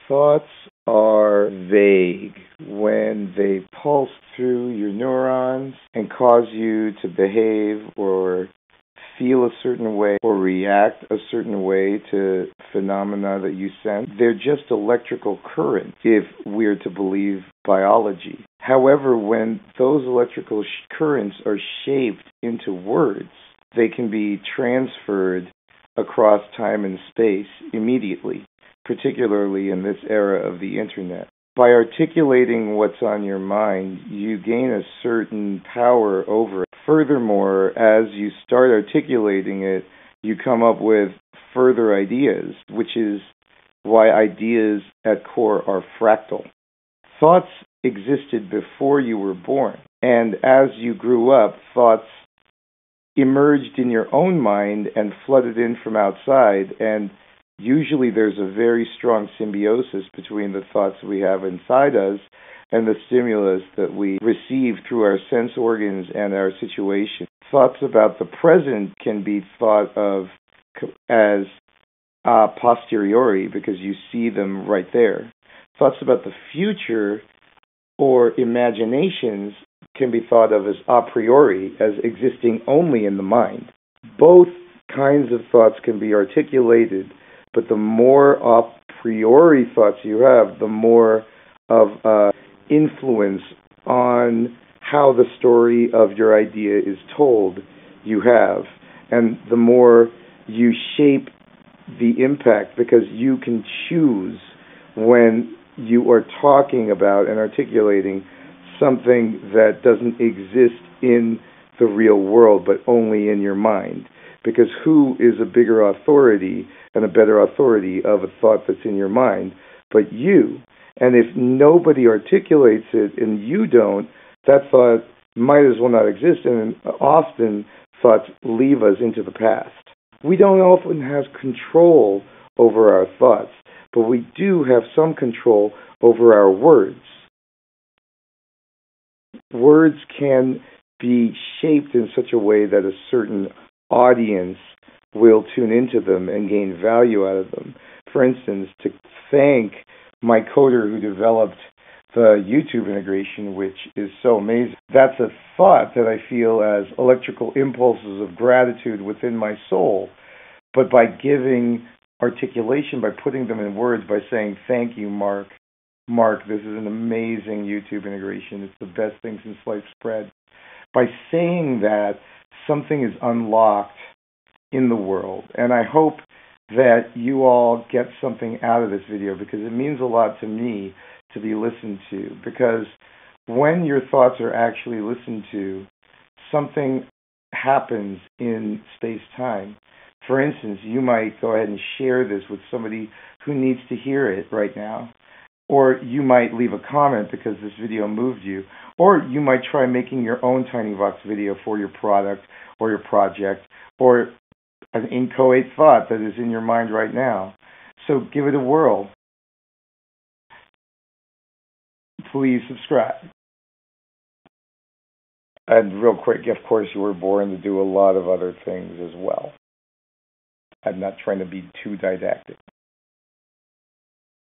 Thoughts are vague when they pulse through your neurons and cause you to behave or feel a certain way or react a certain way to phenomena that you sense. They're just electrical currents if we're to believe biology. However, when those electrical currents are shaped into words, they can be transferred across time and space immediately, particularly in this era of the internet. By articulating what's on your mind, you gain a certain power over it. Furthermore, as you start articulating it, you come up with further ideas, which is why ideas at core are fractal. Thoughts existed before you were born, and as you grew up, thoughts emerged in your own mind and flooded in from outside, and usually there's a very strong symbiosis between the thoughts we have inside us and the stimulus that we receive through our sense organs and our situation. Thoughts about the present can be thought of as a posteriori because you see them right there. Thoughts about the future or imaginations can be thought of as a priori, as existing only in the mind. Both kinds of thoughts can be articulated, but the more a priori thoughts you have, the more of influence on how the story of your idea is told you have, and the more you shape the impact, because you can choose when you are talking about and articulating something that doesn't exist in the real world, but only in your mind. Because who is a bigger authority and a better authority of a thought that's in your mind but you? And if nobody articulates it and you don't, that thought might as well not exist, and often thoughts leave us into the past. We don't often have control over our thoughts, but we do have some control over our words. Words can be shaped in such a way that a certain audience will tune into them and gain value out of them. For instance, to thank my coder who developed the YouTube integration, which is so amazing, that's a thought that I feel as electrical impulses of gratitude within my soul. But by giving articulation, by putting them in words, by saying, thank you, Mark, this is an amazing YouTube integration. It's the best thing since sliced bread. By saying that, something is unlocked in the world. And I hope that you all get something out of this video, because it means a lot to me to be listened to. Because when your thoughts are actually listened to, something happens in space-time. For instance, you might go ahead and share this with somebody who needs to hear it right now. Or you might leave a comment because this video moved you. Or you might try making your own tinyvox video for your product or your project, or an inchoate thought that is in your mind right now. So give it a whirl. Please subscribe. And real quick, of course, you were born to do a lot of other things as well. I'm not trying to be too didactic.